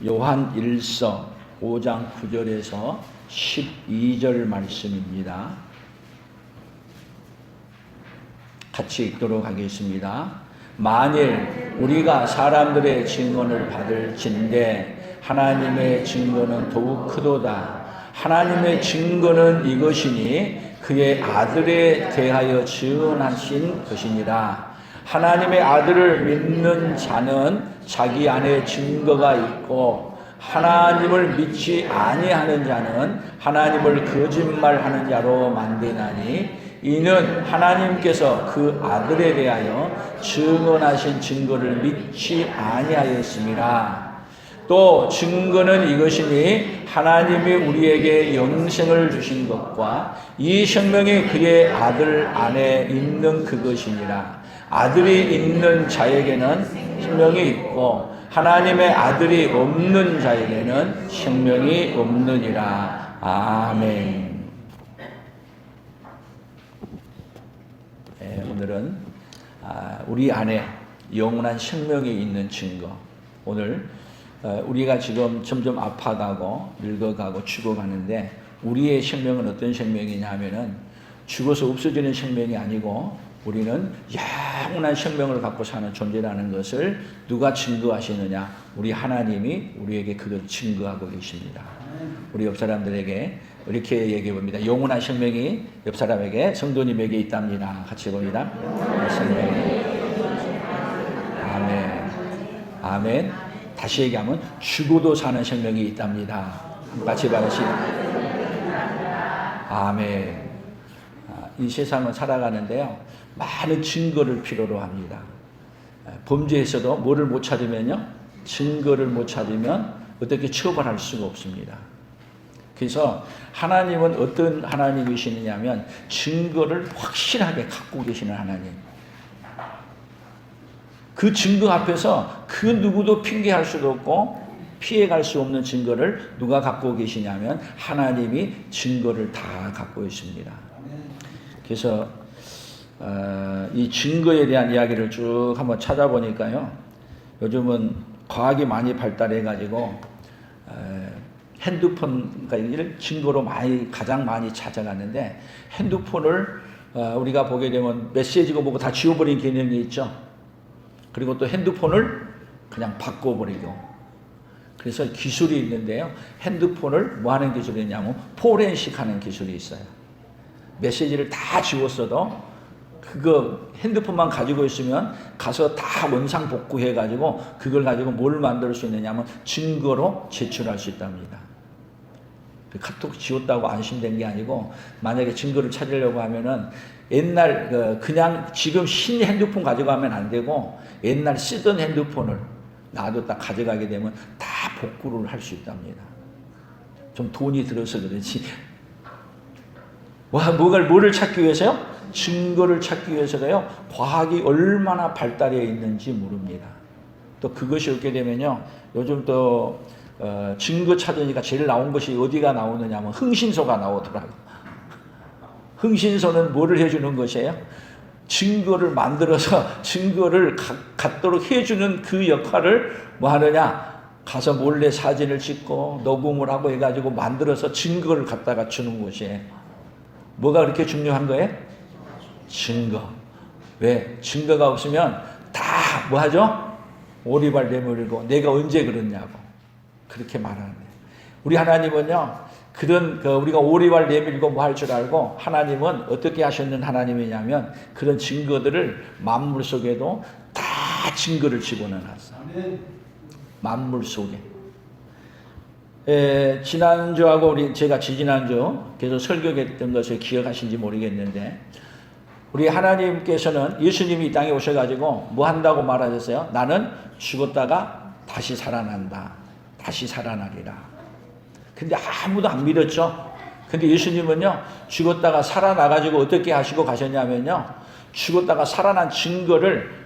요한 1서 5장 9절에서 12절 말씀입니다. 같이 읽도록 하겠습니다. 만일 우리가 사람들의 증언을 받을진대 하나님의 증거는 더욱 크도다. 하나님의 증거는 이것이니 그의 아들에 대하여 증언하신 것이니라. 하나님의 아들을 믿는 자는 자기 안에 증거가 있고 하나님을 믿지 아니하는 자는 하나님을 거짓말하는 자로 만드나니 이는 하나님께서 그 아들에 대하여 증언하신 증거를 믿지 아니하였습니다. 또 증거는 이것이니 하나님이 우리에게 영생을 주신 것과 이 생명이 그의 아들 안에 있는 그것이니라. 아들이 있는 자에게는 생명이 있고 하나님의 아들이 없는 자에게는 생명이 없느니라. 아멘. 네, 오늘은 우리 안에 영원한 생명이 있는 증거. 오늘 우리가 지금 점점 아파가고 늙어가고 죽어가는데 우리의 생명은 어떤 생명이냐 하면은 죽어서 없어지는 생명이 아니고 우리는 영원한 생명을 갖고 사는 존재라는 것을 누가 증거하시느냐? 우리 하나님이 우리에게 그걸 증거하고 계십니다. 우리 옆 사람들에게 이렇게 얘기해 봅니다. 영원한 생명이 옆 사람에게 성도님에게 있답니다. 같이 봅니다. 생명이. 아멘. 아멘. 다시 얘기하면 죽어도 사는 생명이 있답니다. 같이 받으시죠. 아멘. 이 세상을 살아가는데요. 많은 증거를 필요로 합니다. 범죄에서도 뭐를 못 찾으면요. 증거를 못 찾으면 어떻게 처벌할 수가 없습니다. 그래서 하나님은 어떤 하나님이시느냐면 증거를 확실하게 갖고 계시는 하나님. 그 증거 앞에서 그 누구도 핑계할 수도 없고 피해갈 수 없는 증거를 누가 갖고 계시냐면 하나님이 증거를 다 갖고 있습니다. 그래서 이 증거에 대한 이야기를 쭉 한번 찾아보니까요. 요즘은 과학이 많이 발달해가지고 핸드폰을 증거로 가장 많이 찾아갔는데 핸드폰을 우리가 보게 되면 메시지가 뭐고 다 지워버린 개념이 있죠. 그리고 또 핸드폰을 그냥 바꿔버리고. 그래서 기술이 있는데요. 핸드폰을 뭐 하는 기술이 있냐면 포렌식 하는 기술이 있어요. 메시지를 다 지웠어도 그거 핸드폰만 가지고 있으면 가서 다 원상 복구해가지고 그걸 가지고 뭘 만들 수 있느냐면 증거로 제출할 수 있답니다. 카톡 지웠다고 안심된 게 아니고 만약에 증거를 찾으려고 하면은 옛날 그냥 지금 신 핸드폰 가져가면 안 되고 옛날 쓰던 핸드폰을 놔뒀다 가져가게 되면 다 복구를 할 수 있답니다. 좀 돈이 들어서 그렇지. 뭐를 찾기 위해서요? 증거를 찾기 위해서요. 과학이 얼마나 발달해 있는지 모릅니다. 또 그것이 없게 되면요. 요즘 또 증거 찾으니까 제일 나온 것이 어디가 나오느냐 하면 흥신소가 나오더라고요. 흥신소는 뭐를 해주는 것이에요? 증거를 만들어서 증거를 갖도록 해주는 그 역할을 뭐 하느냐? 가서 몰래 사진을 찍고 녹음을 하고 해가지고 만들어서 증거를 갖다가 주는 것이에요. 뭐가 그렇게 중요한 거예요? 증거. 왜? 증거가 없으면 다 뭐 하죠? 오리발 내밀고 내가 언제 그랬냐고 그렇게 말하는데 우리 하나님은요 그런 우리가 오리발 내밀고 뭐 할 줄 알고 하나님은 어떻게 하셨는 하나님이냐면 그런 증거들을 만물 속에도 다 증거를 집어넣어놨어. 만물 속에. 지난주하고 제가 지지난주 계속 설교했던 것을 기억하신지 모르겠는데 우리 하나님께서는 예수님이 이 땅에 오셔가지고 뭐 한다고 말하셨어요? 나는 죽었다가 다시 살아난다. 다시 살아나리라. 근데 아무도 안 믿었죠. 근데 예수님은요 죽었다가 살아나가지고 어떻게 하시고 가셨냐면요 죽었다가 살아난 증거를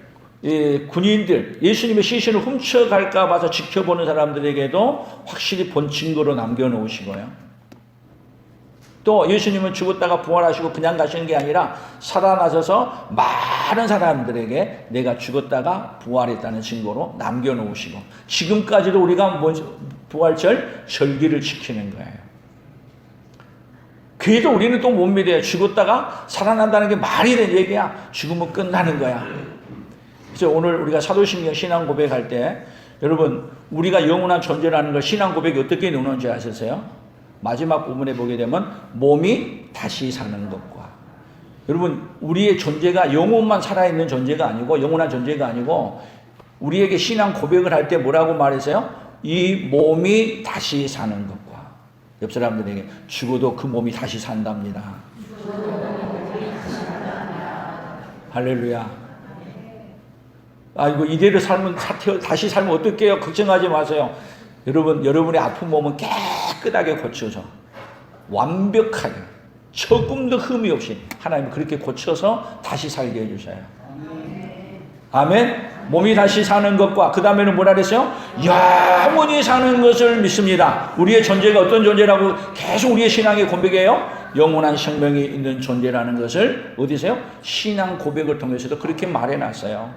군인들 예수님의 시신을 훔쳐갈까 봐서 지켜보는 사람들에게도 확실히 본 증거로 남겨놓으시고요. 또 예수님은 죽었다가 부활하시고 그냥 가시는 게 아니라 살아나셔서 많은 사람들에게 내가 죽었다가 부활했다는 증거로 남겨놓으시고 지금까지도 우리가 부활절 절기를 지키는 거예요. 그래도 우리는 또 못 믿어요. 죽었다가 살아난다는 게 말이 되는 얘기야. 죽으면 끝나는 거야. 그래서 오늘 우리가 사도신경 신앙 고백할 때 여러분 우리가 영원한 존재라는 걸 신앙 고백이 어떻게 나오는지 아세요? 마지막 부분에 보게 되면 몸이 다시 사는 것과 여러분 우리의 존재가 영혼만 살아있는 존재가 아니고 영원한 존재가 아니고 우리에게 신앙 고백을 할 때 뭐라고 말했어요? 이 몸이 다시 사는 것과 옆 사람들에게 죽어도 그 몸이 다시 산답니다. 할렐루야. 아이고 이대로 살면 다시 살면 어떡해요? 걱정하지 마세요. 여러분 여러분의 아픈 몸은 깨끗하게 고쳐져 완벽하게 조금도 흠이 없이 하나님은 그렇게 고쳐서 다시 살게 해주셔요. 아멘. 몸이 다시 사는 것과 그 다음에는 뭐라 그랬어요? 영원히 사는 것을 믿습니다. 우리의 존재가 어떤 존재라고 계속 우리의 신앙의 고백이에요? 영원한 생명이 있는 존재라는 것을 어디서요? 신앙 고백을 통해서도 그렇게 말해놨어요.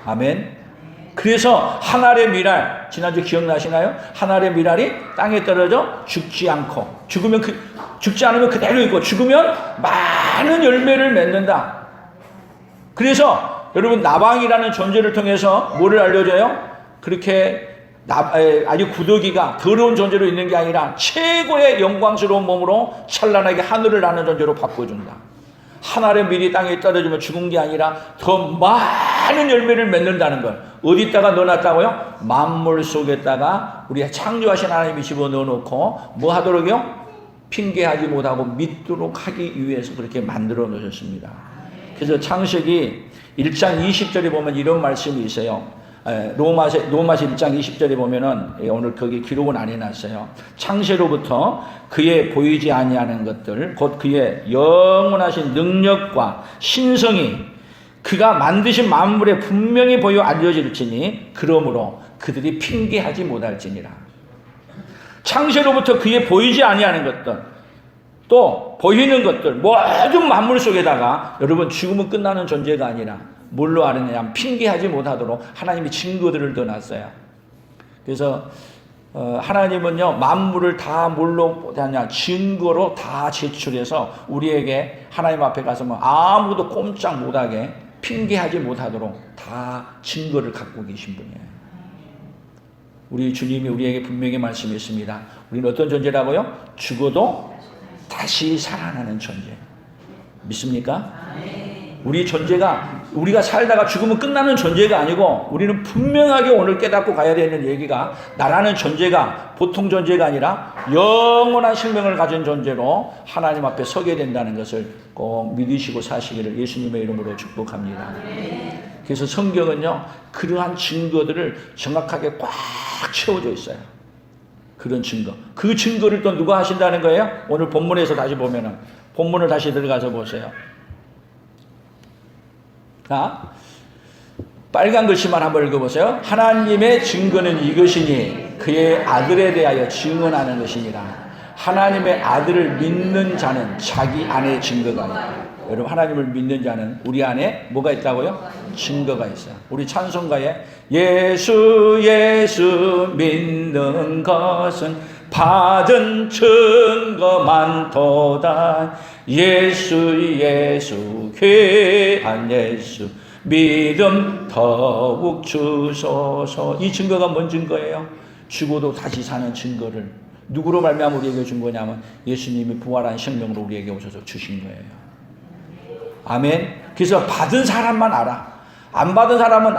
아멘. 그래서 한 알의 미랄, 지난주 기억나시나요? 한 알의 미랄이 땅에 떨어져 죽지 않고 죽지 않으면 그대로 있고 죽으면 많은 열매를 맺는다. 그래서 여러분 나방이라는 존재를 통해서 뭐를 알려줘요? 그렇게 아주 구더기가 더러운 존재로 있는 게 아니라 최고의 영광스러운 몸으로 찬란하게 하늘을 나는 존재로 바꿔준다. 한 알의 밀이 땅에 떨어지면 죽은 게 아니라 더 많은 열매를 맺는다는 걸 어디다가 넣어놨다고요? 만물 속에다가 우리가 창조하신 하나님이 집어넣어놓고 뭐 하도록요? 핑계하지 못하고 믿도록 하기 위해서 그렇게 만들어 놓으셨습니다. 그래서 창세기 1장 20절에 보면 이런 말씀이 있어요. 로마서 1장 20절에 보면은 오늘 거기 기록은 안 해놨어요. 창세로부터 그의 보이지 아니하는 것들 곧 그의 영원하신 능력과 신성이 그가 만드신 만물에 분명히 보여 알려질지니 그러므로 그들이 핑계하지 못할지니라. 창세로부터 그의 보이지 아니하는 것들 또 보이는 것들 모든 만물 속에다가 여러분 죽으면 끝나는 존재가 아니라 뭘로 아느냐 핑계하지 못하도록 하나님이 증거들을 넣어놨어요. 그래서 하나님은요 만물을 다 뭘로 하냐 증거로 다 제출해서 우리에게 하나님 앞에 가서 뭐 아무도 꼼짝 못하게 핑계하지 못하도록 다 증거를 갖고 계신 분이에요. 우리 주님이 우리에게 분명히 말씀했습니다. 우리는 어떤 존재라고요? 죽어도 다시 살아나는 존재. 믿습니까? 우리 존재가 우리가 살다가 죽으면 끝나는 존재가 아니고 우리는 분명하게 오늘 깨닫고 가야 되는 얘기가 나라는 존재가 보통 존재가 아니라 영원한 생명을 가진 존재로 하나님 앞에 서게 된다는 것을 꼭 믿으시고 사시기를 예수님의 이름으로 축복합니다. 그래서 성경은요 그러한 증거들을 정확하게 꽉 채워져 있어요. 그런 증거. 그 증거를 또 누가 하신다는 거예요? 오늘 본문에서 다시 보면은 본문을 다시 들어가서 보세요. 자, 빨간 글씨만 한번 읽어보세요. 하나님의 증거는 이것이니 그의 아들에 대하여 증언하는 것이니라. 하나님의 아들을 믿는 자는 자기 안에 증거가 있다. 여러분 하나님을 믿는 자는 우리 안에 뭐가 있다고요? 증거가 있어요. 우리 찬송가에 예수 예수 믿는 것은 받은 증거 많도다. 예수 예수 귀한 예수 믿음 더욱 주소서. 이 증거가 뭔 증거예요? 죽어도 다시 사는 증거를 누구로 말미암아 우리에게 준 거냐면 예수님이 부활한 생명으로 우리에게 오셔서 주신 거예요. 아멘. 그래서 받은 사람만 알아. 안 받은 사람은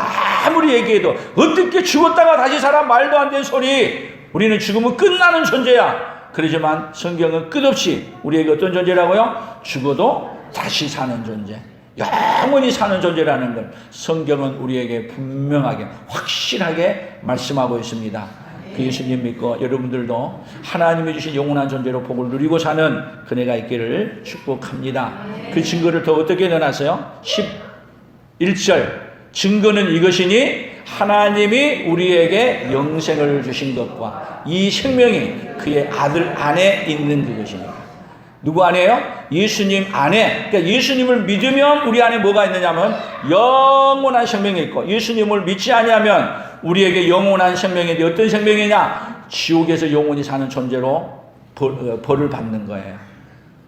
아무리 얘기해도 어떻게 죽었다가 다시 살아 말도 안 되는 소리. 우리는 죽으면 끝나는 존재야. 그러지만 성경은 끝없이 우리에게 어떤 존재라고요? 죽어도 다시 사는 존재, 영원히 사는 존재라는 걸 성경은 우리에게 분명하게 확실하게 말씀하고 있습니다. 그 예수님 믿고 여러분들도 하나님이 주신 영원한 존재로 복을 누리고 사는 그네가 있기를 축복합니다. 그 증거를 더 어떻게 넣어놨어요? 11절 증거는 이것이니 하나님이 우리에게 영생을 주신 것과 이 생명이 그의 아들 안에 있는 그것이니라. 누구 안에요? 예수님 안에. 그러니까 예수님을 믿으면 우리 안에 뭐가 있느냐면 영원한 생명이 있고, 예수님을 믿지 아니하면 우리에게 영원한 생명인데 어떤 생명이냐? 지옥에서 영원히 사는 존재로 벌을 받는 거예요.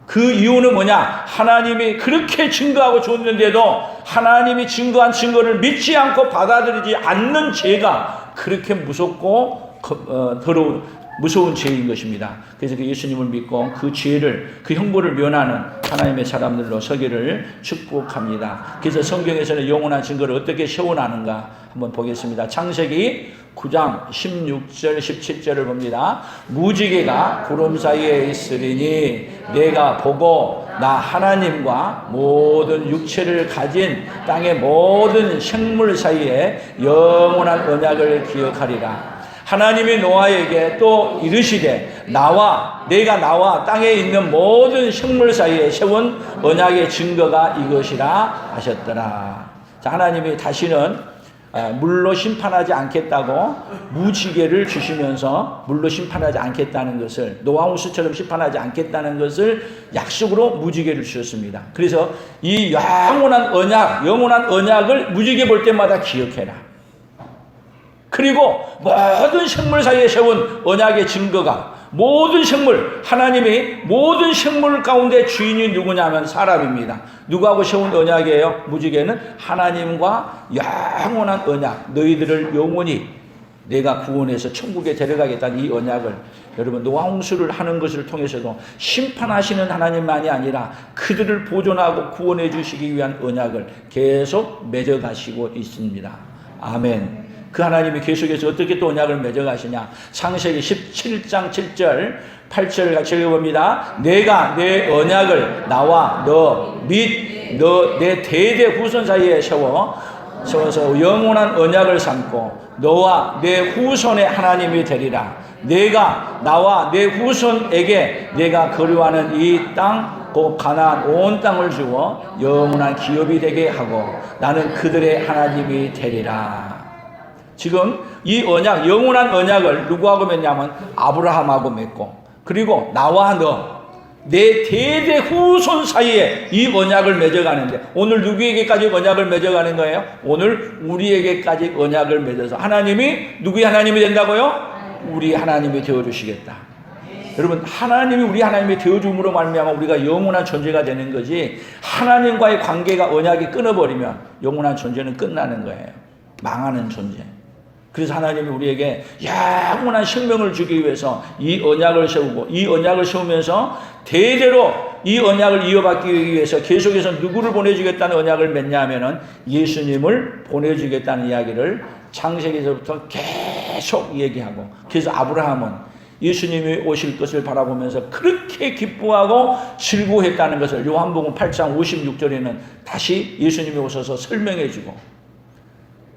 그 이유는 뭐냐? 하나님이 그렇게 증거하고 줬는데도 하나님이 증거한 증거를 믿지 않고 받아들이지 않는 죄가 그렇게 무섭고 무서운 죄인 것입니다. 그래서 그 예수님을 믿고 그 죄를, 그 형벌을 면하는 하나님의 사람들로 서기를 축복합니다. 그래서 성경에서는 영원한 증거를 어떻게 세워나는가 한번 보겠습니다. 창세기 9장 16절 17절을 봅니다. 무지개가 구름 사이에 있으리니 내가 보고 나 하나님과 모든 육체를 가진 땅의 모든 생물 사이에 영원한 언약을 기억하리라. 하나님이 노아에게 또 이르시되 내가 나와 땅에 있는 모든 생물 사이에 세운 언약의 증거가 이것이라 하셨더라. 자, 하나님이 다시는 물로 심판하지 않겠다고 무지개를 주시면서 물로 심판하지 않겠다는 것을, 노아홍수처럼 심판하지 않겠다는 것을 약속으로 무지개를 주셨습니다. 그래서 이 영원한 언약을 무지개 볼 때마다 기억해라. 그리고 모든 생물 사이에 세운 언약의 증거가, 모든 생물, 하나님이 모든 생물 가운데 주인이 누구냐면 사람입니다. 누구하고 세운 언약이에요? 무지개는 하나님과 영원한 언약, 너희들을 영원히 내가 구원해서 천국에 데려가겠다는 이 언약을, 여러분 노아홍수를 하는 것을 통해서도 심판하시는 하나님만이 아니라 그들을 보존하고 구원해 주시기 위한 언약을 계속 맺어가시고 있습니다. 아멘. 그 하나님이 계속해서 어떻게 또 언약을 맺어가시냐? 창세기 17장 7절 8절 같이 읽어봅니다. 내가 내 언약을 나와 너 및 내 대대 후손 사이에 세워서 영원한 언약을 삼고 너와 내 후손의 하나님이 되리라. 내가 나와 내 후손에게 내가 거류하는 이 땅 곧 가나안 온 땅을 주어 영원한 기업이 되게 하고 나는 그들의 하나님이 되리라. 지금 이 언약, 영원한 언약을 누구하고 맺냐면 아브라함하고 맺고, 그리고 나와 내 대대 후손 사이에 이 언약을 맺어가는데, 오늘 누구에게까지 언약을 맺어가는 거예요? 오늘 우리에게까지 언약을 맺어서 하나님이 누구의 하나님이 된다고요? 우리 하나님이 되어주시겠다. 여러분, 하나님이 우리 하나님이 되어줌으로 말미암아 우리가 영원한 존재가 되는 거지, 하나님과의 관계가 언약이 끊어버리면 영원한 존재는 끝나는 거예요. 망하는 존재. 그래서 하나님이 우리에게 영원한 생명을 주기 위해서 이 언약을 세우고, 이 언약을 세우면서 대대로 이 언약을 이어받기 위해서 계속해서 누구를 보내주겠다는 언약을 맺냐 하면은 예수님을 보내주겠다는 이야기를 창세기에서부터 계속 얘기하고, 그래서 아브라함은 예수님이 오실 것을 바라보면서 그렇게 기뻐하고 즐거워했다는 것을 요한복음 8장 56절에는 다시 예수님이 오셔서 설명해 주고,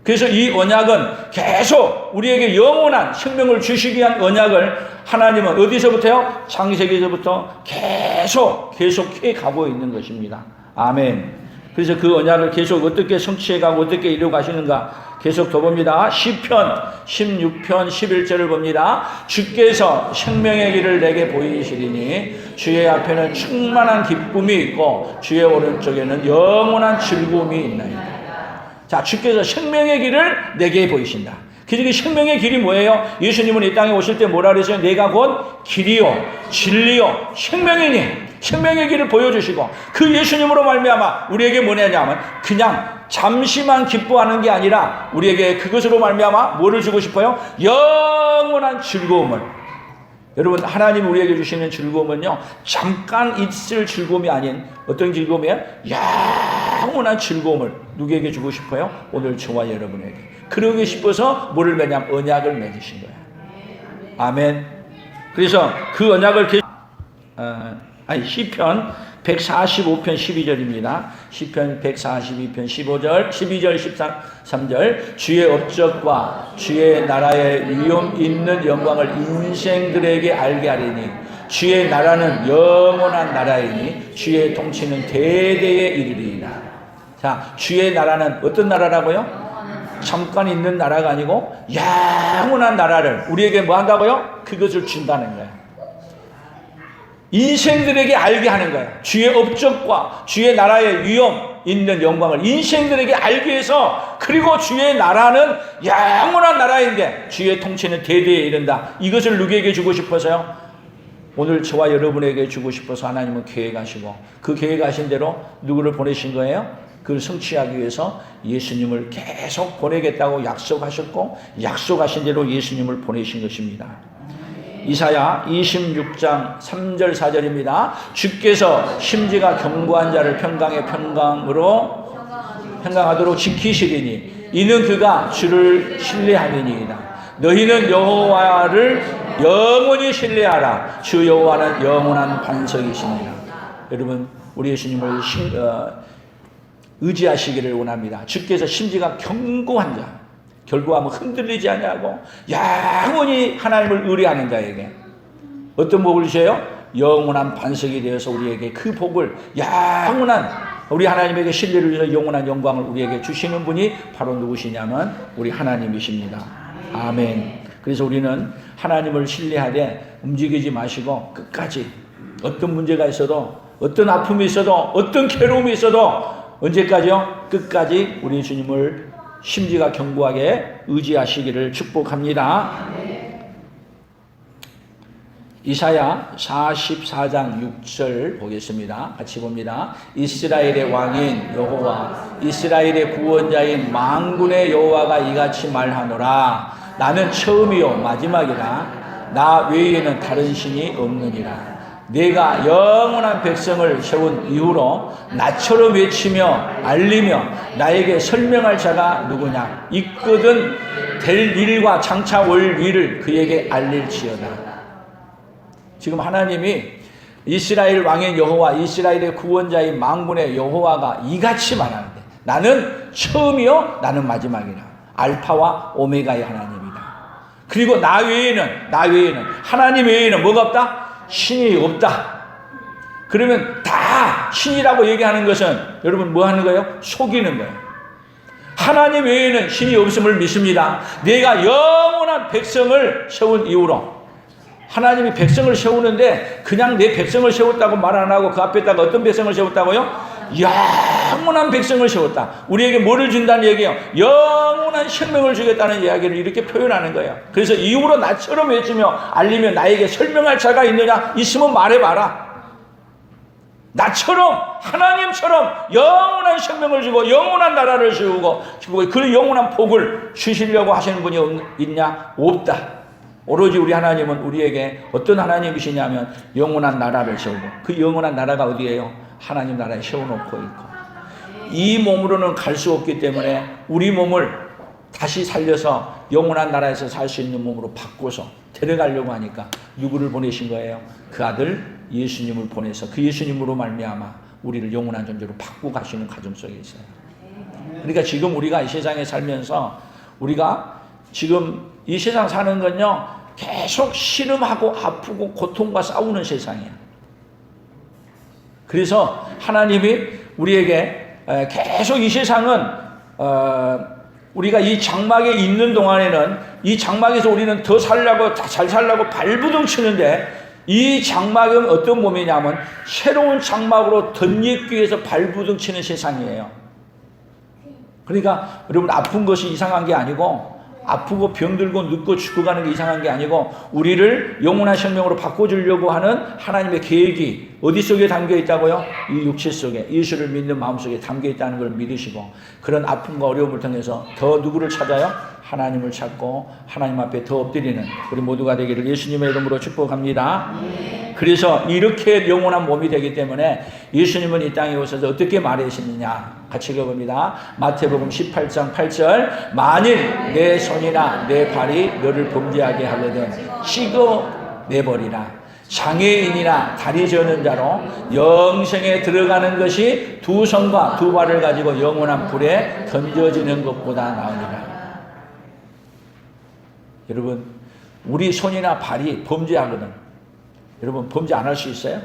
그래서 이 언약은 계속 우리에게 영원한 생명을 주시기 위한 언약을 하나님은 어디서부터요? 창세기에서부터 계속 해가고 있는 것입니다. 아멘. 그래서 그 언약을 계속 어떻게 성취해가고 어떻게 이루어가시는가 계속 더 봅니다. 시편 16편 11절을 봅니다. 주께서 생명의 길을 내게 보이시리니 주의 앞에는 충만한 기쁨이 있고 주의 오른쪽에는 영원한 즐거움이 있나이다. 자, 주께서 생명의 길을 내게 보이신다. 그 생명의 길이 뭐예요? 예수님은 이 땅에 오실 때 뭐라 그랬어요? 내가 곧 길이요 진리요 생명이니, 생명의 길을 보여주시고, 그 예수님으로 말미암아 우리에게 뭐냐면 그냥 잠시만 기뻐하는 게 아니라 우리에게 그것으로 말미암아 뭐를 주고 싶어요? 영원한 즐거움을. 여러분, 하나님 우리에게 주시는 즐거움은요, 잠깐 있을 즐거움이 아닌 어떤 즐거움이에요? 영원한 즐거움을 누구에게 주고 싶어요? 오늘 저와 여러분에게. 그러고 싶어서 뭐를 맺냐면 언약을 맺으신 거예요. 아멘. 그래서 그 언약을 시편 145편 12절입니다. 시편 142편 12절 13절 주의 업적과 주의 나라의 위엄 있는 영광을 인생들에게 알게 하리니 주의 나라는 영원한 나라이니 주의 통치는 대대에 이르리이다. 자, 주의 나라는 어떤 나라라고요? 잠깐 있는 나라가 아니고 영원한 나라를 우리에게 뭐 한다고요? 그것을 준다는 거예요. 인생들에게 알게 하는 거예요. 주의 업적과 주의 나라의 위엄 있는 영광을 인생들에게 알게 해서, 그리고 주의 나라는 영원한 나라인데 주의 통치는 대대에 이른다. 이것을 누구에게 주고 싶어서요? 오늘 저와 여러분에게 주고 싶어서 하나님은 계획하시고, 그 계획하신 대로 누구를 보내신 거예요? 그걸 성취하기 위해서 예수님을 계속 보내겠다고 약속하셨고, 약속하신 대로 예수님을 보내신 것입니다. 이사야 26장 3절 4절입니다. 주께서 심지가 견고한 자를 평강의 평강하도록 지키시리니 이는 그가 주를 신뢰함이니이다. 너희는 여호와를 영원히 신뢰하라. 주 여호와는 영원한 반석이시니라. 여러분, 우리 예수님을 의지하시기를 원합니다. 주께서 심지가 견고한 자, 결국하면 흔들리지 아니하고 영원히 하나님을 의뢰하는 자에게 어떤 복을 주셔요? 영원한 반석이 되어서 우리에게 그 복을, 영원한, 우리 하나님에게 신뢰를 위해서 영원한 영광을 우리에게 주시는 분이 바로 누구시냐면 우리 하나님이십니다. 아멘. 그래서 우리는 하나님을 신뢰하되 움직이지 마시고 끝까지, 어떤 문제가 있어도, 어떤 아픔이 있어도, 어떤 괴로움이 있어도 언제까지요? 끝까지 우리 주님을 심지가 견고하게 의지하시기를 축복합니다. 이사야 44장 6절 보겠습니다. 같이 봅니다. 이스라엘의 왕인 여호와, 이스라엘의 구원자인 만군의 여호와가 이같이 말하노라. 나는 처음이요 마지막이라. 나 외에는 다른 신이 없느니라. 내가 영원한 백성을 세운 이후로 나처럼 외치며 알리며 나에게 설명할 자가 누구냐? 있거든 될 일과 장차 올 일을 그에게 알릴지어다. 지금 하나님이 이스라엘 왕의 여호와, 이스라엘의 구원자인 만군의 여호와가 이같이 말하는데, 나는 처음이요 나는 마지막이라. 알파와 오메가의 하나님이다. 그리고 나 외에는 하나님 외에는 뭐가 없다? 신이 없다. 그러면 다 신이라고 얘기하는 것은 여러분 뭐 하는 거예요? 속이는 거예요. 하나님 외에는 신이 없음을 믿습니다. 내가 영원한 백성을 세운 이후로, 하나님이 백성을 세우는데 그냥 내 백성을 세웠다고 말 안 하고 그 앞에다가 어떤 백성을 세웠다고요? 영원한 백성을 세웠다. 우리에게 뭐를 준다는 얘기예요? 영원한 생명을 주겠다는 이야기를 이렇게 표현하는 거예요. 그래서 이후로 나처럼 외치며 알리며 나에게 설명할 자가 있느냐? 있으면 말해봐라. 나처럼, 하나님처럼 영원한 생명을 주고 영원한 나라를 세우고 그 영원한 복을 주시려고 하시는 분이 있냐? 없다. 오로지 우리 하나님은 우리에게 어떤 하나님이시냐면 영원한 나라를 세우고, 그 영원한 나라가 어디예요? 하나님 나라에 세워놓고 있고, 이 몸으로는 갈 수 없기 때문에 우리 몸을 다시 살려서 영원한 나라에서 살 수 있는 몸으로 바꿔서 데려가려고 하니까 누구를 보내신 거예요? 그 아들 예수님을 보내서 그 예수님으로 말미암아 우리를 영원한 존재로 바꾸고 가시는 과정 속에 있어요. 그러니까 지금 우리가 이 세상에 살면서, 우리가 지금 이 세상 사는 건요 계속 신음하고 아프고 고통과 싸우는 세상이야. 그래서 하나님이 우리에게 계속 이 세상은 우리가 이 장막에 있는 동안에는 이 장막에서 우리는 더 살려고, 잘 살려고 발부둥 치는데, 이 장막은 어떤 몸이냐면 새로운 장막으로 덧입기 위해서 발부둥 치는 세상이에요. 그러니까 여러분, 아픈 것이 이상한 게 아니고, 아프고 병들고 늙고 죽어가는 게 이상한 게 아니고, 우리를 영원한 생명으로 바꿔주려고 하는 하나님의 계획이 어디 속에 담겨 있다고요? 이 육체 속에, 예수를 믿는 마음 속에 담겨 있다는 걸 믿으시고, 그런 아픔과 어려움을 통해서 더 누구를 찾아요? 하나님을 찾고 하나님 앞에 더 엎드리는 우리 모두가 되기를 예수님의 이름으로 축복합니다. 그래서 이렇게 영원한 몸이 되기 때문에 예수님은 이 땅에 오셔서 어떻게 말하시느냐? 같이 읽어봅니다. 마태복음 18장 8절. 만일 내 손이나 내 발이 너를 범죄하게 하거든 씻어내버리라. 장애인이나 다리 저는 자로 영생에 들어가는 것이 두 손과 두 발을 가지고 영원한 불에 던져지는 것보다 나으니라. 여러분, 우리 손이나 발이 범죄하거든. 여러분, 범죄 안 할 수 있어요?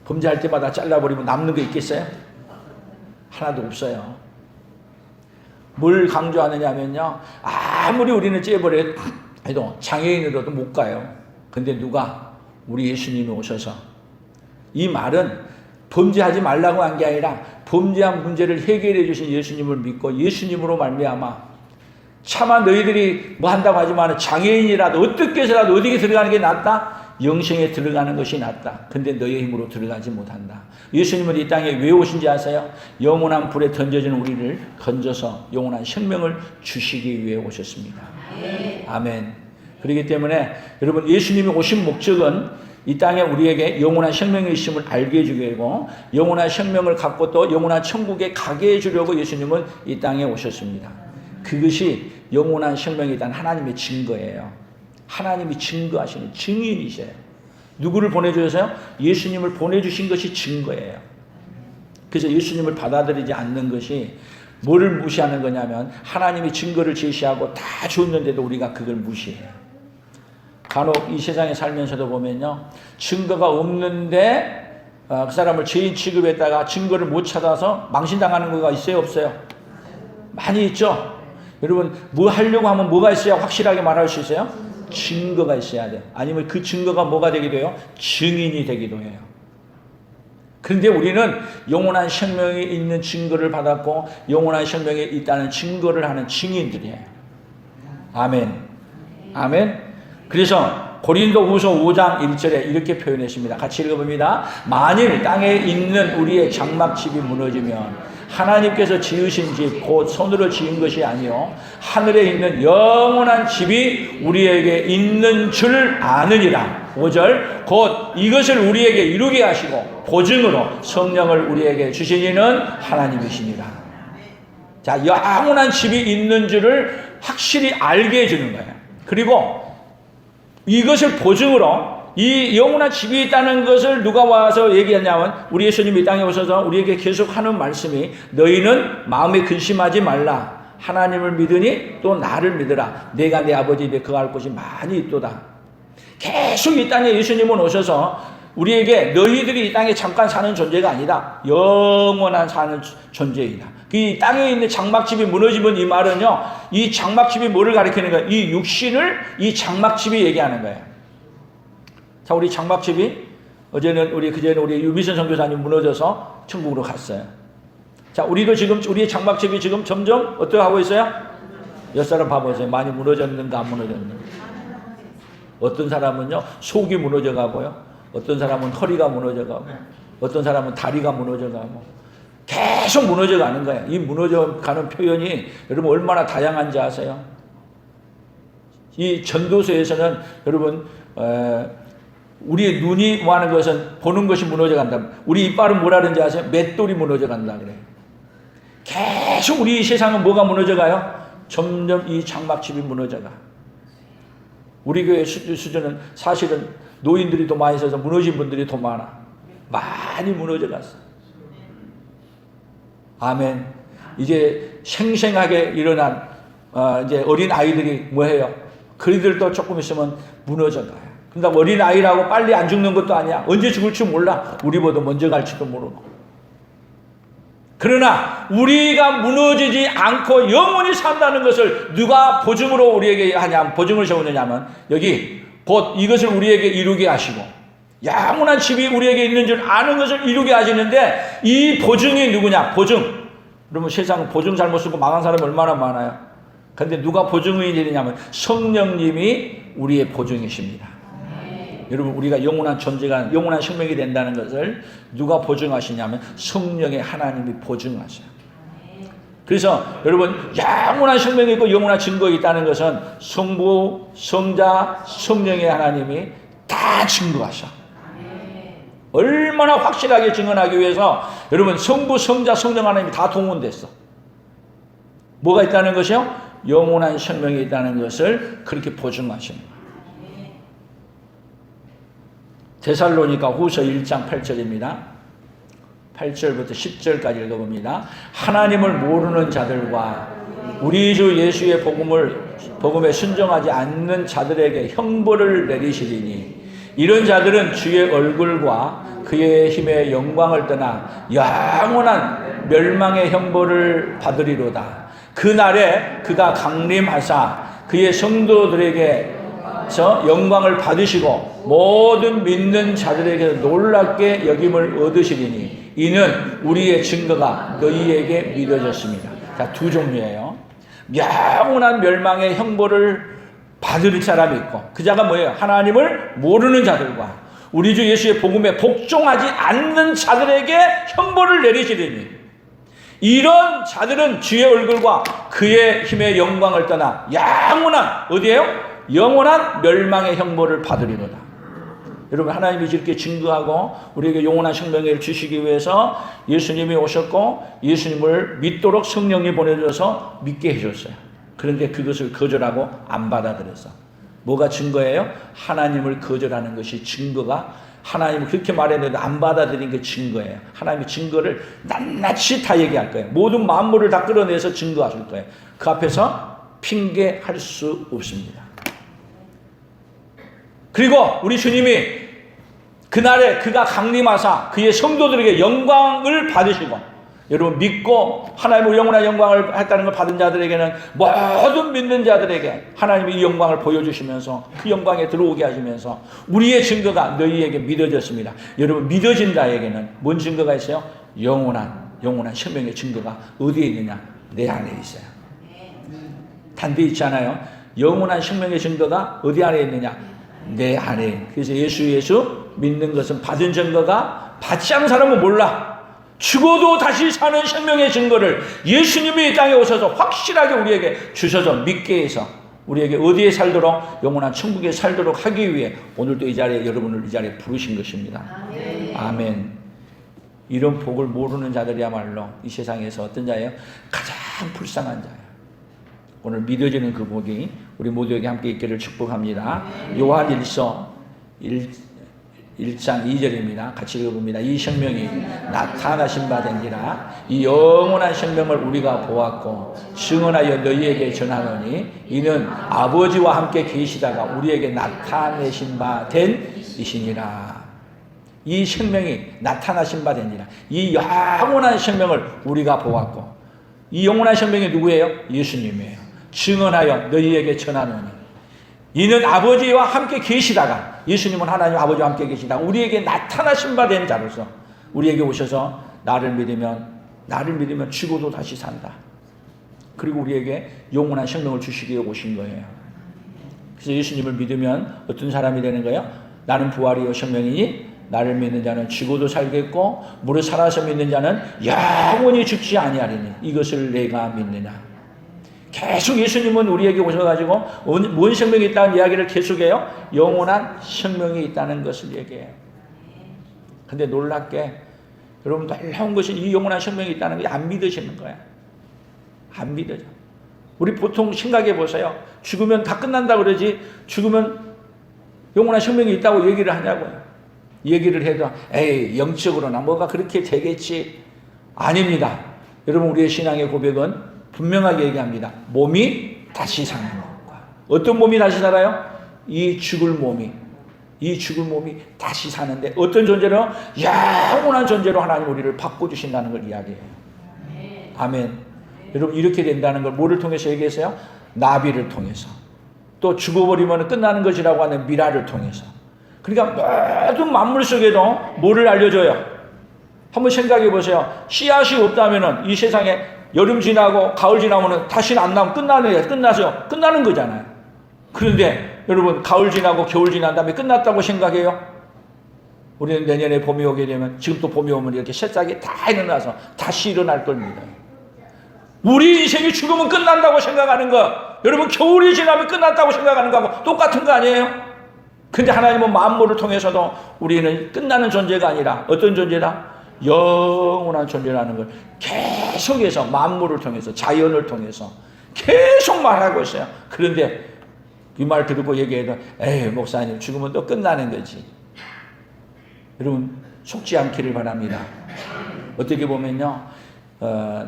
범죄할 때마다 잘라버리면 남는 게 있겠어요? 하나도 없어요. 뭘 강조하느냐면요, 아무리 우리는 째버려도 장애인으로도 못 가요. 근데 누가 우리 예수님이 오셔서 이 말은 범죄하지 말라고 한 게 아니라 범죄한 문제를 해결해 주신 예수님을 믿고 예수님으로 말미암아 차마 너희들이 뭐 한다고 하지만 장애인이라도 어떻게 해서라도 어디에 들어가는 게 낫다? 영생에 들어가는 것이 낫다. 근데 너의 힘으로 들어가지 못한다. 예수님은 이 땅에 왜 오신지 아세요? 영원한 불에 던져진 우리를 건져서 영원한 생명을 주시기 위해 오셨습니다. 아멘. 그렇기 때문에 여러분 예수님이 오신 목적은 이 땅에 우리에게 영원한 생명이 있음을 알게 해주고 영원한 생명을 갖고 또 영원한 천국에 가게 해주려고 예수님은 이 땅에 오셨습니다. 그것이 영원한 생명에 대한 하나님의 증거예요. 하나님이 증거하시는 증인이세요. 누구를 보내주셔서요? 예수님을 보내주신 것이 증거예요. 그래서 예수님을 받아들이지 않는 것이 뭐를 무시하는 거냐면 하나님이 증거를 제시하고 다 줬는데도 우리가 그걸 무시해요. 간혹 이 세상에 살면서도 보면요, 증거가 없는데 그 사람을 죄인 취급했다가 증거를 못 찾아서 망신당하는 거가 있어요, 없어요? 많이 있죠. 여러분 뭐 하려고 하면 뭐가 있어야 확실하게 말할 수 있어요? 증거가 있어야 돼요. 아니면 그 증거가 뭐가 되기도 해요? 증인이 되기도 해요. 그런데 우리는 영원한 생명이 있는 증거를 받았고 영원한 생명이 있다는 증거를 하는 증인들이에요. 아멘. 아멘. 그래서 고린도후서 5장 1절에 이렇게 표현했습니다. 같이 읽어봅니다. 만일 땅에 있는 우리의 장막집이 무너지면 하나님께서 지으신 집 곧 손으로 지은 것이 아니요 하늘에 있는 영원한 집이 우리에게 있는 줄 아느니라. 5절 곧 이것을 우리에게 이루게 하시고 보증으로 성령을 우리에게 주신 이는 하나님이시니라. 자, 영원한 집이 있는 줄을 확실히 알게 해주는 거예요. 그리고 이것을 보증으로 이 영원한 집이 있다는 것을 누가 와서 얘기하냐면 우리 예수님이 이 땅에 오셔서 우리에게 계속 하는 말씀이 너희는 마음에 근심하지 말라. 하나님을 믿으니 또 나를 믿으라. 내가 내 아버지 입에 거할 곳이 많이 있도다. 계속 이 땅에 예수님은 오셔서 우리에게 너희들이 이 땅에 잠깐 사는 존재가 아니다. 영원한 사는 존재이다. 이 땅에 있는 장막집이 무너지면 이 말은요, 이 장막집이 뭐를 가리키는 거예요? 이 육신을 이 장막집이 얘기하는 거예요. 자, 우리 장막집이 그제는 우리 유비선 선교사님 무너져서 천국으로 갔어요. 자, 우리도 지금 우리의 장막집이 지금 점점 어떻게 하고 있어요? 몇 사람 봐보세요. 많이 무너졌는가 안 무너졌는가? 어떤 사람은요 속이 무너져 가고요, 어떤 사람은 허리가 무너져 가고, 어떤 사람은 다리가 무너져 가고. 계속 무너져 가는 거예요. 이 무너져 가는 표현이 여러분 얼마나 다양한지 아세요? 이 전도서에서는 여러분 우리의 눈이 뭐 하는 것은 보는 것이 무너져 간다. 우리 이빨은 뭐라 그러는지 아세요? 맷돌이 무너져 간다 그래요. 계속 우리 세상은 뭐가 무너져 가요? 점점 이 장막집이 무너져 가. 우리 교회 수준은 사실은 노인들이 더 많이 있어서 무너진 분들이 더 많아. 많이 무너져 갔어. 아멘. 이제 생생하게 일어난 이제 어린 아이들이 뭐해요? 그리들도 조금 있으면 무너져 가요. 그러니까 어린 아이라고 빨리 안 죽는 것도 아니야. 언제 죽을지 몰라. 우리보다 먼저 갈지도 모르고. 그러나 우리가 무너지지 않고 영원히 산다는 것을 누가 보증으로 우리에게 하냐, 보증을 세우느냐면 여기 곧 이것을 우리에게 이루게 하시고 영원한 집이 우리에게 있는 줄 아는 것을 이루게 하시는데 이 보증이 누구냐? 보증. 그러면 세상 보증 잘못 쓰고 망한 사람이 얼마나 많아요. 그런데 누가 보증이 되느냐면 성령님이 우리의 보증이십니다. 여러분 우리가 영원한 존재가 영원한 생명이 된다는 것을 누가 보증하시냐면 성령의 하나님이 보증하셔요. 그래서 여러분 영원한 생명이 있고 영원한 증거가 있다는 것은 성부, 성자, 성령의 하나님이 다 증거하셔. 얼마나 확실하게 증언하기 위해서 여러분 성부, 성자, 성령 하나님이 다 동원됐어. 뭐가 있다는 것이요? 영원한 생명이 있다는 것을 그렇게 보증하시는 거예요. 데살로니가 후서 1장 8절입니다. 8절부터 10절까지 읽어봅니다. 하나님을 모르는 자들과 우리 주 예수의 복음에 순종하지 않는 자들에게 형벌을 내리시리니 이런 자들은 주의 얼굴과 그의 힘의 영광을 떠나 영원한 멸망의 형벌을 받으리로다. 그날에 그가 강림하사 그의 성도들에게 저 영광을 받으시고 모든 믿는 자들에게 놀랍게 여김을 얻으시리니 이는 우리의 증거가 너희에게 믿어졌습니다. 자, 두 종류예요. 영원한 멸망의 형벌을 받을 사람이 있고, 그 자가 뭐예요? 하나님을 모르는 자들과 우리 주 예수의 복음에 복종하지 않는 자들에게 형벌을 내리시리니 이런 자들은 주의 얼굴과 그의 힘의 영광을 떠나 영원한, 어디에요? 영원한 멸망의 형벌을 받으리로다. 여러분, 하나님이 이렇게 증거하고 우리에게 영원한 생명을 주시기 위해서 예수님이 오셨고 예수님을 믿도록 성령이 보내줘서 믿게 해줬어요. 그런데 그것을 거절하고 안 받아들였어. 뭐가 증거예요? 하나님을 거절하는 것이 증거가, 하나님이 그렇게 말했는데 안 받아들인 게 증거예요. 하나님이 증거를 낱낱이 다 얘기할 거예요. 모든 만물을 다 끌어내서 증거하실 거예요. 그 앞에서 핑계할 수 없습니다. 그리고 우리 주님이 그날에 그가 강림하사 그의 성도들에게 영광을 받으시고, 여러분 믿고 하나님의 영원한 영광을 했다는 걸 받은 자들에게는, 모든 믿는 자들에게 하나님이 이 영광을 보여주시면서 그 영광에 들어오게 하시면서 우리의 증거가 너희에게 믿어졌습니다. 여러분, 믿어진 자에게는 뭔 증거가 있어요? 영원한 생명의 증거가 어디에 있느냐? 내 안에 있어요. 단데 있잖아요. 영원한 생명의 증거가 어디 안에 있느냐? 내 안에. 그래서 예수 믿는 것은 받은 증거가, 받지 않은 사람은 몰라. 죽어도 다시 사는 생명의 증거를 예수님이 이 땅에 오셔서 확실하게 우리에게 주셔서 믿게 해서 우리에게 어디에 살도록, 영원한 천국에 살도록 하기 위해 오늘도 이 자리에, 여러분을 이 자리에 부르신 것입니다. 아멘. 아멘. 이런 복을 모르는 자들이야말로 이 세상에서 어떤 자예요? 가장 불쌍한 자예요. 오늘 믿어지는 그 복이 우리 모두에게 함께 있기를 축복합니다. 요한일서 1장 2절입니다. 같이 읽어봅니다. 이 생명이 나타나신 바 된지라 이 영원한 생명을 우리가 보았고 증언하여 너희에게 전하노니 이는 아버지와 함께 계시다가 우리에게 나타내신 바 된 이시니라. 이 생명이 나타나신 바 된지라. 이 영원한 생명을 우리가 보았고, 이 영원한 생명이 누구예요? 예수님이에요. 증언하여 너희에게 전하노니 이는 아버지와 함께 계시다가, 예수님은 하나님 아버지와 함께 계시다가 우리에게 나타나신 바 된 자로서 우리에게 오셔서 나를 믿으면 죽어도 다시 산다. 그리고 우리에게 영원한 생명을 주시기 위해 오신 거예요. 그래서 예수님을 믿으면 어떤 사람이 되는 거예요? 나는 부활이요 생명이니 나를 믿는 자는 죽어도 살겠고 무릇 살아서 믿는 자는 영원히 죽지 아니하리니 이것을 내가 믿느냐. 계속 예수님은 우리에게 오셔가지고 뭔 생명이 있다는 이야기를 계속해요. 영원한 생명이 있다는 것을 얘기해요. 근데 놀랍게 여러분, 놀라운 것은 이 영원한 생명이 있다는 게 안 믿으시는 거야. 안 믿어져. 우리 보통 생각해 보세요. 죽으면 다 끝난다 그러지, 죽으면 영원한 생명이 있다고 얘기를 하냐고요. 얘기를 해도 에이, 영적으로나 뭐가 그렇게 되겠지. 아닙니다. 여러분, 우리의 신앙의 고백은 분명하게 얘기합니다. 몸이 다시 사는 것과, 어떤 몸이 다시 살아요? 이 죽을 몸이 다시 사는데 어떤 존재로? 영원한 존재로 하나님 우리를 바꿔주신다는 걸 이야기해요. 아멘. 여러분, 이렇게 된다는 걸 뭐를 통해서 얘기했어요? 나비를 통해서, 또 죽어버리면 끝나는 것이라고 하는 미라를 통해서. 그러니까 모든 만물 속에도 뭐를 알려줘요? 한번 생각해 보세요. 씨앗이 없다면 이 세상에 여름 지나고 가을 지나면 다시는 안 나오면 끝나는 거잖아요. 그런데 여러분, 가을 지나고 겨울 지난 다음에 끝났다고 생각해요? 우리는 내년에 봄이 오게 되면, 지금 또 봄이 오면 이렇게 새싹이 다 일어나서 다시 일어날 겁니다. 우리 인생이 죽으면 끝난다고 생각하는 거, 여러분 겨울이 지나면 끝났다고 생각하는 거하고 똑같은 거 아니에요? 근데 하나님은 만물을 통해서도 우리는 끝나는 존재가 아니라 어떤 존재다? 영원한 존재라는 걸 계속해서 만물을 통해서, 자연을 통해서 계속 말하고 있어요. 그런데 이 말 듣고 얘기해도 에이, 목사님 죽으면 또 끝나는 거지. 여러분, 속지 않기를 바랍니다. 어떻게 보면요,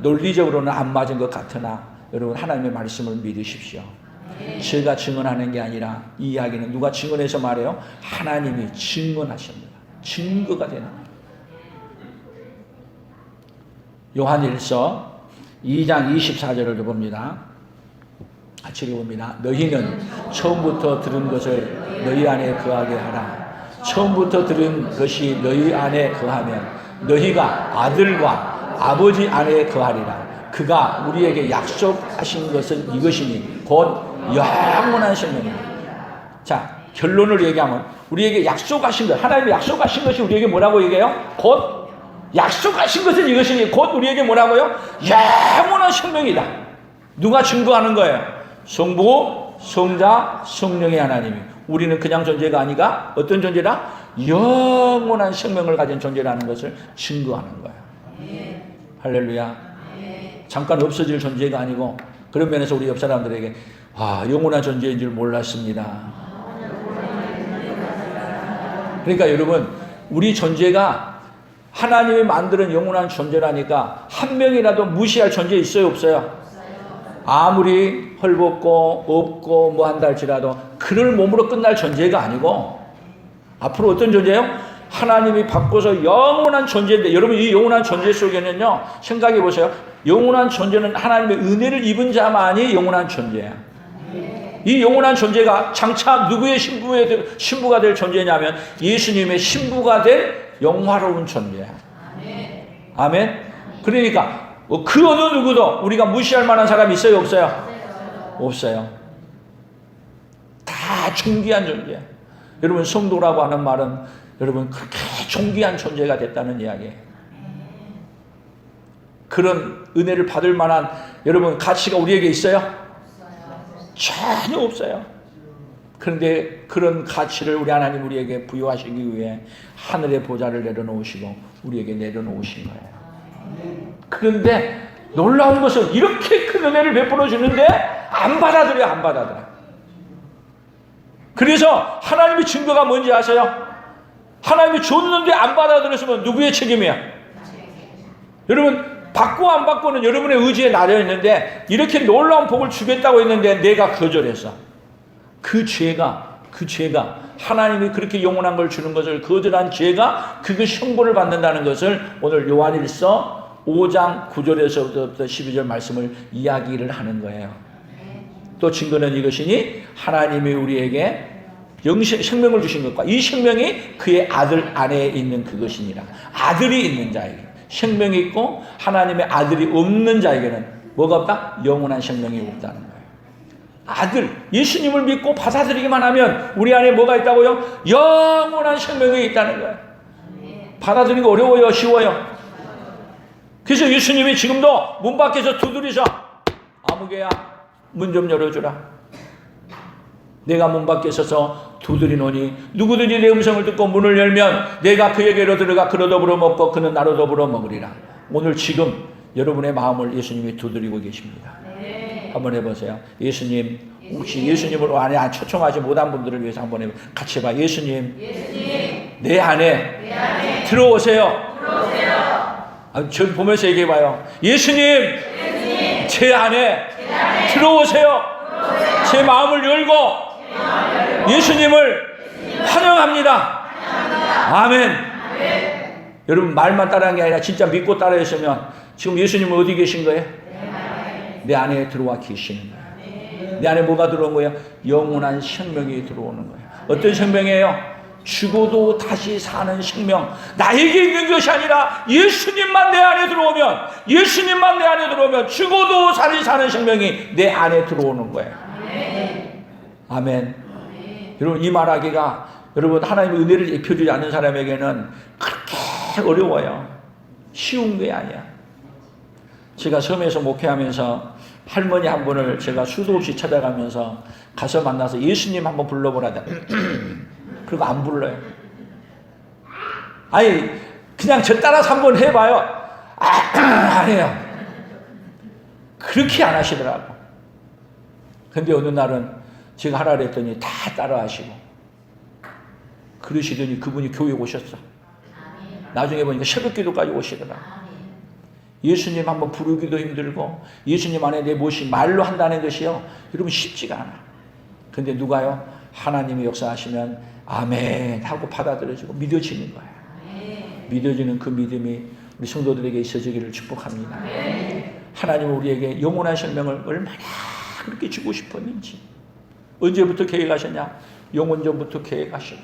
논리적으로는 안 맞은 것 같으나 여러분, 하나님의 말씀을 믿으십시오. 제가 증언하는 게 아니라 이 이야기는 누가 증언해서 말해요? 하나님이 증언하십니다. 증거가 되는 거예요. 요한일서 2장 24절을 봅니다. 같이 읽어봅니다. 너희는 처음부터 들은 것을 너희 안에 거하게 하라. 처음부터 들은 것이 너희 안에 거하면 너희가 아들과 아버지 안에 거하리라. 그가 우리에게 약속하신 것은 이것이니 곧 영원한 생명이다. 자, 결론을 얘기하면 우리에게 약속하신 것, 하나님이 약속하신 것이 우리에게 뭐라고 얘기해요? 곧 약속하신 것은 이것이니 곧 우리에게 뭐라고요? 영원한 생명이다. 누가 증거하는 거예요? 성부, 성자, 성령의 하나님이. 우리는 그냥 존재가 아니라 어떤 존재다? 영원한 생명을 가진 존재라는 것을 증거하는 거예요. 할렐루야. 잠깐 없어질 존재가 아니고, 그런 면에서 우리 옆 사람들에게 영원한 존재인 줄 몰랐습니다. 그러니까 여러분, 우리 존재가 하나님이 만드는 영원한 존재라니까 한 명이라도 무시할 존재 있어요, 없어요? 아무리 헐벗고 없고 뭐 한다 할지라도 그를 몸으로 끝날 존재가 아니고, 앞으로 어떤 존재예요? 하나님이 바꿔서 영원한 존재인데, 여러분 이 영원한 존재 속에는요, 생각해 보세요. 영원한 존재는 하나님의 은혜를 입은 자만이 영원한 존재야. 이 영원한 존재가 장차 누구의 신부가 될 존재냐면 예수님의 신부가 될 영화로운 존재야. 아멘. 그러니까 그 어느 누구도 우리가 무시할 만한 사람이 있어요, 없어요? 없어요. 다 존귀한 존재야. 여러분, 성도라고 하는 말은 여러분 그렇게 존귀한 존재가 됐다는 이야기예요. 그런 은혜를 받을 만한 여러분 가치가 우리에게 있어요? 전혀 없어요. 그런데 그런 가치를 우리 하나님 우리에게 부여하시기 위해 하늘의 보좌를 내려놓으시고 우리에게 내려놓으신 거예요. 그런데 놀라운 것은 이렇게 큰 은혜를 베풀어 주는데 안 받아들여, 안 받아들여. 그래서 하나님의 증거가 뭔지 아세요? 하나님이 줬는데 안 받아들였으면 누구의 책임이야? 여러분, 받고 안 받고는 여러분의 의지에 나려 있는데 이렇게 놀라운 복을 주겠다고 했는데 내가 거절했어. 그 죄가 하나님이 그렇게 영원한 걸 주는 것을 거절한 죄가 그것이 형벌을 받는다는 것을 오늘 요한일서 5장 9절에서부터 12절 말씀을 이야기를 하는 거예요. 또 증거는 이것이니 하나님이 우리에게 생명을 주신 것과 이 생명이 그의 아들 안에 있는 그것이니라. 아들이 있는 자에게 생명이 있고 하나님의 아들이 없는 자에게는 뭐가 없다? 영원한 생명이 없다는 거예요. 아들, 예수님을 믿고 받아들이기만 하면 우리 안에 뭐가 있다고요? 영원한 생명이 있다는 거예요. 받아들이기 어려워요? 쉬워요? 그래서 예수님이 지금도 문 밖에서 두드리셔. 아무개야, 문 좀 열어주라. 내가 문 밖에 서서 두드리노니 누구든지 내 음성을 듣고 문을 열면 내가 그에게로 들어가 그로 더불어 먹고 그는 나로 더불어 먹으리라. 오늘 지금 여러분의 마음을 예수님이 두드리고 계십니다. 한번 해보세요. 예수님, 혹시 예수님을 안에 초청하지 못한 분들을 위해서 한번 해보세요. 같이 해봐. 예수님, 내 안에 들어오세요. 저 보면서 얘기해봐요. 예수님, 제 안에 들어오세요. 제 마음을 열고 예수님을 환영합니다. 아멘. 여러분, 말만 따라한 게 아니라 진짜 믿고 따라했으면 지금 예수님은 어디 계신 거예요? 내 안에 들어와 계시는 거예요. 내 안에 뭐가 들어온 거예요? 영원한 생명이 들어오는 거예요. 어떤 생명이에요? 죽어도 다시 사는 생명. 나에게 있는 것이 아니라 예수님만 내 안에 들어오면 죽어도 다시 사는 생명이 내 안에 들어오는 거예요. 아멘. 여러분, 이 말하기가 여러분 하나님의 은혜를 입혀주지 않는 사람에게는 그렇게 어려워요. 쉬운 게 아니야. 제가 섬에서 목회하면서 할머니 한 분을 제가 수도 없이 찾아가면서 가서 만나서 예수님 한번 불러보라다. 그리고 안 불러요. 아니, 그냥 저 따라서 한번 해봐요. 안 해요. 그렇게 안 하시더라고. 근데 어느 날은 제가 하라 그랬더니 다 따라 하시고 그러시더니 그분이 교회 오셨어. 나중에 보니까 새벽 기도까지 오시더라. 예수님 한번 부르기도 힘들고 예수님 안에 내 무엇이 말로 한다는 것이요, 여러분 쉽지가 않아. 근데 누가요? 하나님이 역사하시면 아멘 하고 받아들여지고 믿어지는 거야. 믿어지는 그 믿음이 우리 성도들에게 있어지기를 축복합니다. 하나님은 우리에게 영원한 생명을 얼마나 그렇게 주고 싶었는지 언제부터 계획하셨냐? 영원전부터 계획하시고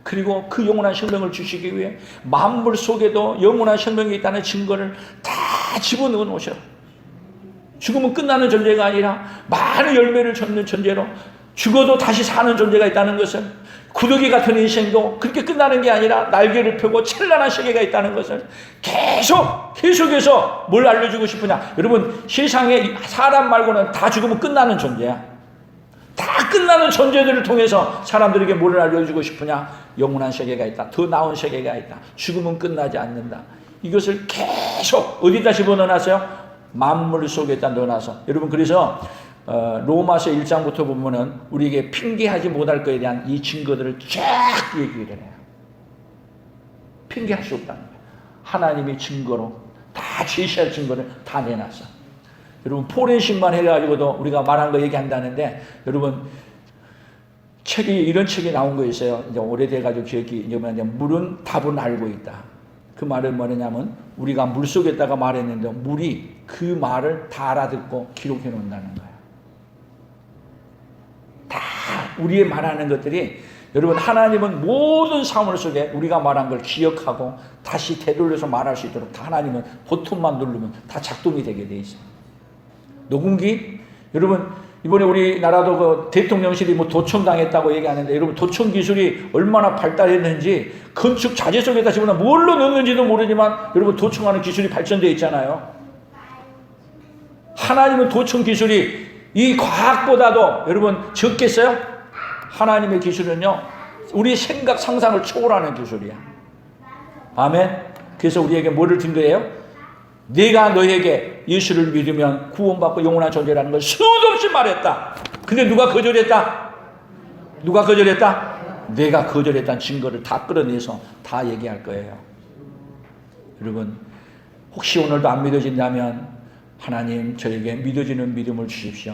그리고 그 영원한 생명을 주시기 위해 만물 속에도 영원한 생명이 있다는 증거를 다 집어넣어 놓으셔. 죽으면 끝나는 존재가 아니라 많은 열매를 맺는 존재로 죽어도 다시 사는 존재가 있다는 것을, 구더기 같은 인생도 그렇게 끝나는 게 아니라 날개를 펴고 찬란한 세계가 있다는 것을 계속해서 뭘 알려주고 싶으냐? 여러분, 세상에 사람 말고는 다 죽으면 끝나는 존재야. 다 끝나는 존재들을 통해서 사람들에게 뭘 알려주고 싶으냐? 영원한 세계가 있다. 더 나은 세계가 있다. 죽으면 끝나지 않는다. 이것을 계속 어디다 집어넣어놨어요? 만물 속에다 넣어놔서. 여러분, 그래서 로마서 1장부터 보면은 우리에게 핑계하지 못할 것에 대한 이 증거들을 쫙 얘기를 해요. 핑계할 수 없다는 거예요. 하나님의 증거로 다 제시할 증거를 다 내놨어. 여러분, 포렌식만 해가지고도 우리가 말한 거 얘기한다는데, 여러분, 이런 책이 나온 거 있어요. 이제 오래돼가지고 기억이, 이제 물은 답은 알고 있다. 그 말은 뭐냐면, 우리가 물 속에다가 말했는데, 물이 그 말을 다 알아듣고 기록해 놓는다는 거예요. 다 우리의 말하는 것들이, 여러분, 하나님은 모든 사물 속에 우리가 말한 걸 기억하고 다시 되돌려서 말할 수 있도록 다 하나님은 버튼만 누르면 다 작동이 되게 돼 있어요. 녹음기, 여러분, 이번에 우리나라도 그 대통령실이 뭐 도청당했다고 얘기하는데, 여러분, 도청 기술이 얼마나 발달했는지 건축 자재 속에다 집어넣어 뭘로 넣는지도 모르지만, 여러분, 도청하는 기술이 발전되어 있잖아요. 하나님은 도청 기술이 이 과학보다도 여러분 적겠어요? 하나님의 기술은요, 우리 생각 상상을 초월하는 기술이야. 아멘. 그래서 우리에게 뭐를 준 거예요? 내가 너에게 예수를 믿으면 구원받고 영원한 존재라는 걸 수도 없이 말했다. 근데 누가 거절했다? 누가 거절했다? 내가 거절했다는 증거를 다 끌어내서 다 얘기할 거예요. 여러분, 혹시 오늘도 안 믿어진다면 하나님, 저에게 믿어지는 믿음을 주십시오.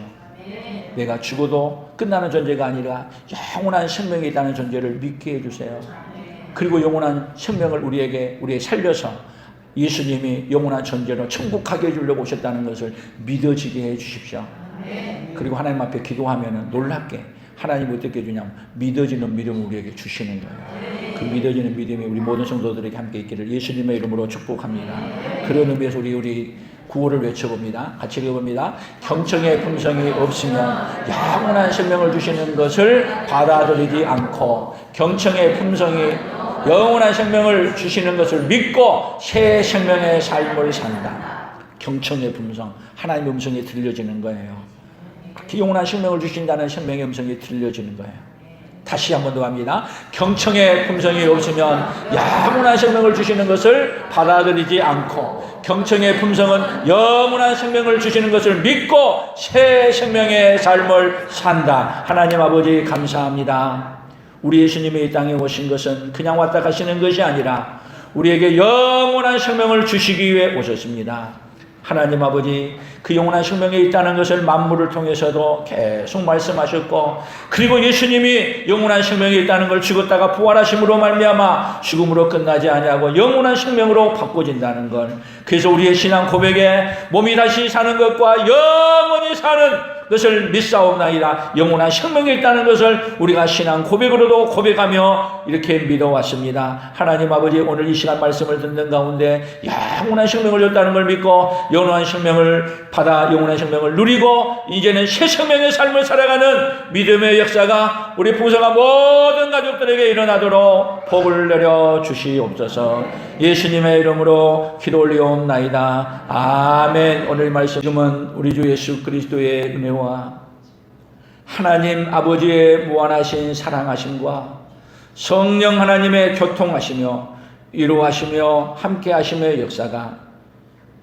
내가 죽어도 끝나는 존재가 아니라 영원한 생명이 있다는 존재를 믿게 해주세요. 그리고 영원한 생명을 우리에게 살려서 예수님이 영원한 존재로 천국 가게 해주려고 오셨다는 것을 믿어지게 해주십시오. 그리고 하나님 앞에 기도하면 놀랍게 하나님이 어떻게 해주냐면 믿어지는 믿음을 우리에게 주시는 거예요. 그 믿어지는 믿음이 우리 모든 성도들에게 함께 있기를 예수님의 이름으로 축복합니다. 그런 의미에서 우리 구호를 외쳐봅니다. 같이 읽어봅니다. 경청의 품성이 없으면 영원한 생명을 주시는 것을 받아들이지 않고, 경청의 품성이 영원한 생명을 주시는 것을 믿고 새 생명의 삶을 산다. 경청의 품성, 하나님의 음성이 들려지는 거예요. 그렇게 영원한 생명을 주신다는 생명의 음성이 들려지는 거예요. 다시 한 번 더 합니다. 경청의 품성이 없으면 영원한 생명을 주시는 것을 받아들이지 않고, 경청의 품성은 영원한 생명을 주시는 것을 믿고 새 생명의 삶을 산다. 하나님 아버지, 감사합니다. 우리 예수님이 이 땅에 오신 것은 그냥 왔다 가시는 것이 아니라 우리에게 영원한 생명을 주시기 위해 오셨습니다. 하나님 아버지, 그 영원한 생명에 있다는 것을 만물을 통해서도 계속 말씀하셨고, 그리고 예수님이 영원한 생명에 있다는 걸 죽었다가 부활하심으로 말미암아 죽음으로 끝나지 아니하고 영원한 생명으로 바꿔진다는 걸, 그래서 우리의 신앙 고백에 몸이 다시 사는 것과 영원히 사는 것을 믿사옵나이다. 영원한 생명이 있다는 것을 우리가 신앙 고백으로도 고백하며 이렇게 믿어왔습니다. 하나님 아버지, 오늘 이 시간 말씀을 듣는 가운데 영원한 생명을 줬다는 걸 믿고 영원한 생명을 받아 영원한 생명을 누리고 이제는 새 생명의 삶을 살아가는 믿음의 역사가 우리 풍성한 모든 가족들에게 일어나도록 복을 내려 주시옵소서. 예수님의 이름으로 기도 올리옵나이다. 아멘. 오늘 말씀은 우리 주 예수 그리스도의 은혜와 하나님 아버지의 무한하신 사랑하심과 성령 하나님의 교통하시며 이루하시며 함께하심의 역사가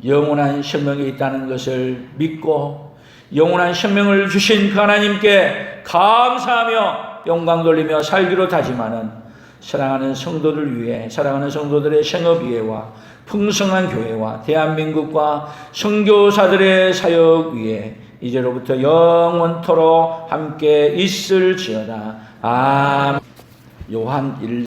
영원한 생명이 있다는 것을 믿고 영원한 생명을 주신 그 하나님께 감사하며 영광 돌리며 살기로 다짐하는 사랑하는 성도들 위해, 사랑하는 성도들의 생업위해와 풍성한 교회와 대한민국과 선교사들의 사역 위해 이제로부터 영원토록 함께 있을지어다. 아멘. 요한 1